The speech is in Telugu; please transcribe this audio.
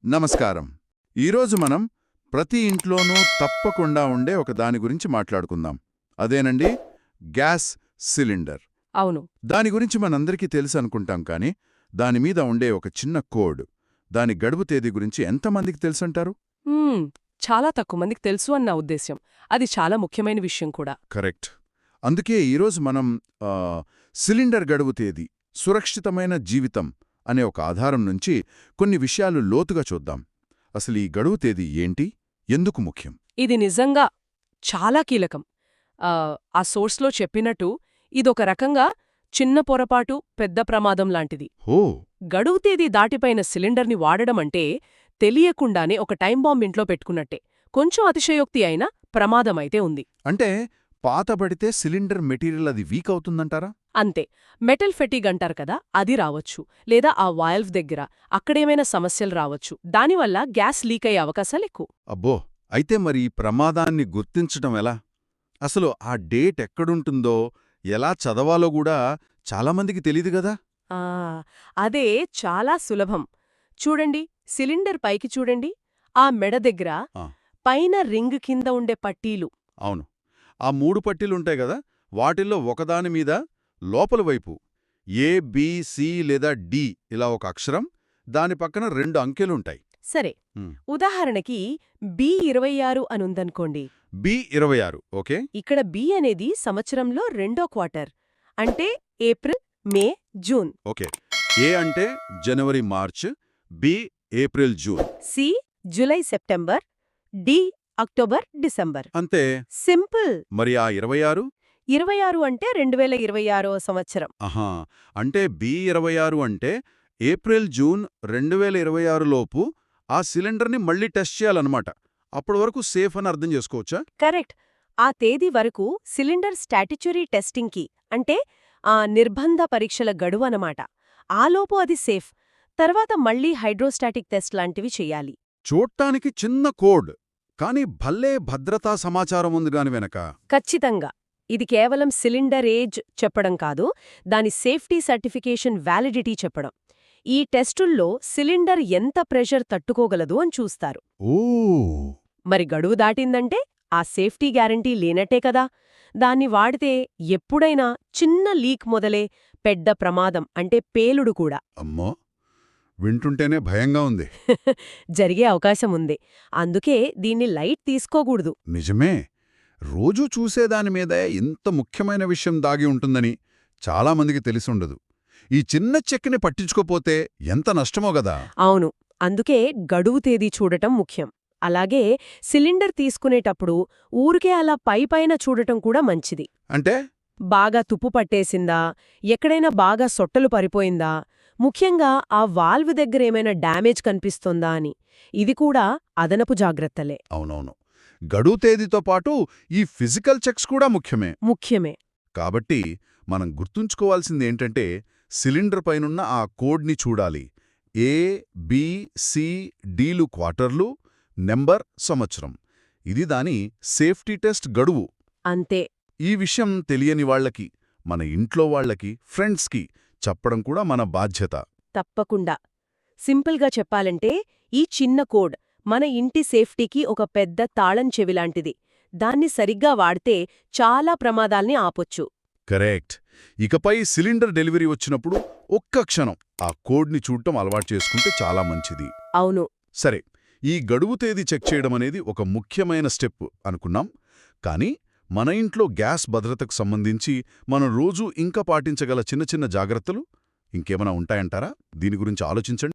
నమస్కారం. ఈరోజు మనం ప్రతి ఇంట్లోనూ తప్పకుండా ఉండే ఒక దాని గురించి మాట్లాడుకుందాం. అదేనండి గ్యాస్ సిలిండర్. అవును. దాని గురించి మనందరికీ తెలుసు అనుకుంటాం, కానీ దానిమీద ఉండే ఒక చిన్న కోడ్, దాని గడువు తేదీ గురించి ఎంతమందికి తెలుసంటారు? చాలా తక్కువ మందికి తెలుసు అన్న ఉద్దేశ్యం. అది చాలా ముఖ్యమైన విషయం కూడా. కరెక్ట్. అందుకే ఈరోజు మనం సిలిండర్ గడువు తేదీ, సురక్షితమైన జీవితం అనే ఒక ఆధారం నుంచి కొన్ని విషయాలు లోతుగా చూద్దాం. అసలు ఈ గడువు తేదీ ఏంటి, ఎందుకు ముఖ్యం? ఇది నిజంగా చాలా కీలకం. ఆ సోర్స్లో చెప్పినట్టు ఇదొక రకంగా చిన్న పొరపాటు పెద్ద ప్రమాదం లాంటిది. ఓ, గడువు తేదీ దాటిపోయిన సిలిండర్ని వాడడమంటే తెలియకుండానే ఒక టైం బాంబ్ ఇంట్లో పెట్టుకున్నట్టే. కొంచెం అతిశయోక్తి అయినా ప్రమాదమైతే ఉంది. అంటే పాతబడితే సిలిండర్ మెటీరియల్ అది వీక్ అవుతుందంటారా? అంతే. మెటల్ ఫెటీగ్ అంటారు కదా, అది రావచ్చు. లేదా ఆ వాల్వ్ దగ్గర అక్కడేమైనా సమస్యలు రావచ్చు. దానివల్ల గ్యాస్ లీక్ అయ్యే అవకాశాలెక్కువ. అబ్బో, అయితే మరి ఈ ప్రమాదాన్ని గుర్తించటం ఎలా? అసలు ఆ డేట్ ఎక్కడుంటుందో, ఎలా చదవాలో కూడా చాలామందికి తెలీదు గదా. ఆ, అదే చాలా సులభం. చూడండి, సిలిండర్ పైకి చూడండి. ఆ మెడ దగ్గర ఆ. పైన రింగ్ కింద ఉండే పట్టీలు. అవును, ఆ 3 పట్టీలుంటాయి గదా, వాటిల్లో ఒకదాని మీద లోపల వైపు ఏ, బి, సి లేదా డి ఇలా ఒక అక్షరం, దాని పక్కన 2 అంకెలుంటాయి. సరే, ఉదాహరణకి B26 అనుందనుకోండి. B26, okay. ఇక్కడ బి అనేది సంవత్సరంలో 2వ క్వార్టర్. అంటే April, May, June. Okay. A అంటే జనవరి March, B April June, C July September, D October December. అంతే. సింపుల్. మరి ఆ 26? 26 అంటే 2026వ సంవత్సరం. ఆహా, అంటే B26 అంటే ఏప్రిల్ జూన్ 2026 లోపు ఆ సిలిండర్ని మళ్ళీ టెస్ట్ చేయాలన్నమాట. అప్పటి వరకు సేఫ్ అని అర్థం చేసుకోవచ్చా? కరెక్ట్. ఆ తేదీ వరకు సిలిండర్ స్టాట్యుటరీ టెస్టింగ్కి, అంటే ఆ నిర్బంధ పరీక్షల గడువు అనమాట. ఆలోపు అది సేఫ్. తర్వాత మళ్ళీ హైడ్రోస్టాటిక్ టెస్ట్ లాంటివి చెయ్యాలి. చూడ్డానికి చిన్న కోడ్, కానీ భల్లే భద్రతా సమాచారం ఉంది గాని వెనక. ఖచ్చితంగా. ఇది కేవలం సిలిండర్ ఏజ్ చెప్పడం కాదు, దాని సేఫ్టీ సర్టిఫికేషన్ వ్యాలిడిటీ చెప్పడం. ఈ టెస్టుల్లో సిలిండర్ ఎంత ప్రెషర్ తట్టుకోగలదు అని చూస్తారు. ఓ, మరి గడువు దాటిందంటే ఆ సేఫ్టీ గ్యారంటీ లేనట్టే కదా. దాన్ని వాడితే ఎప్పుడైనా చిన్న లీక్ మొదలే పెద్ద ప్రమాదం, అంటే పేలుడు కూడా అమ్మో, వింటుంటేనే భయంగా ఉంది. జరిగే అవకాశం ఉంది. అందుకే దీన్ని లైట్ తీసుకోకూడదు. నిజమే. రోజూ చూసేదాని మీదే ఇంత ముఖ్యమైన విషయం దాగి ఉంటుందని చాలామందికి తెలిసుండదు. ఈ చిన్న చెక్ని పట్టించుకోపోతే ఎంత నష్టమో గదా. అవును. అందుకే గడువు తేదీ చూడటం ముఖ్యం. అలాగే సిలిండర్ తీసుకునేటప్పుడు ఊరికే అలా పైపైన చూడటం కూడా మంచిది. అంటే బాగా తుప్పు పట్టేసిందా, ఎక్కడైనా బాగా సొట్టలు పరిపోయిందా, ముఖ్యంగా ఆ వాల్వ్ దగ్గరేమైనా డ్యామేజ్ కనిపిస్తోందా అని. ఇది కూడా అదనపు జాగ్రత్తలే. అవునవును, గడువు తేదీతో పాటు ఈ ఫిజికల్ చెక్స్ కూడా ముఖ్యమే. కాబట్టి మనం గుర్తుంచుకోవాల్సిందేంటంటే, సిలిండర్ పైనున్న ఆ కోడ్ని చూడాలి. ఏ, బి, సి, డీలు క్వార్టర్లు, నెంబర్ సంవత్సరం. ఇది దాని సేఫ్టీ టెస్ట్ గడువు. అంతే. ఈ విషయం తెలియని వాళ్లకి, మన ఇంట్లో వాళ్లకి, ఫ్రెండ్స్కి చెప్పడం కూడా మన బాధ్యత. తప్పకుండా. సింపుల్గా చెప్పాలంటే ఈ చిన్న కోడ్ మన ఇంటి సేఫ్టీకి ఒక పెద్ద తాళం చెవిలాంటిది. దాన్ని సరిగ్గా వాడితే చాలా ప్రమాదాల్ని ఆపొచ్చు. కరెక్ట్. ఇకపై సిలిండర్ డెలివరీ వచ్చినప్పుడు ఒక్క క్షణం ఆ కోడ్ని చూడటం అలవాటు చేసుకుంటే చాలా మంచిది. అవును. సరే, ఈ గడువు తేదీ చెక్ చేయడం అనేది ఒక ముఖ్యమైన స్టెప్ అనుకున్నాం. కానీ మన ఇంట్లో గ్యాస్ భద్రతకు సంబంధించి మనం రోజూ ఇంకా పాటించగల చిన్న చిన్న జాగ్రత్తలు ఇంకేమైనా ఉంటాయంటారా? దీని గురించి ఆలోచించండి.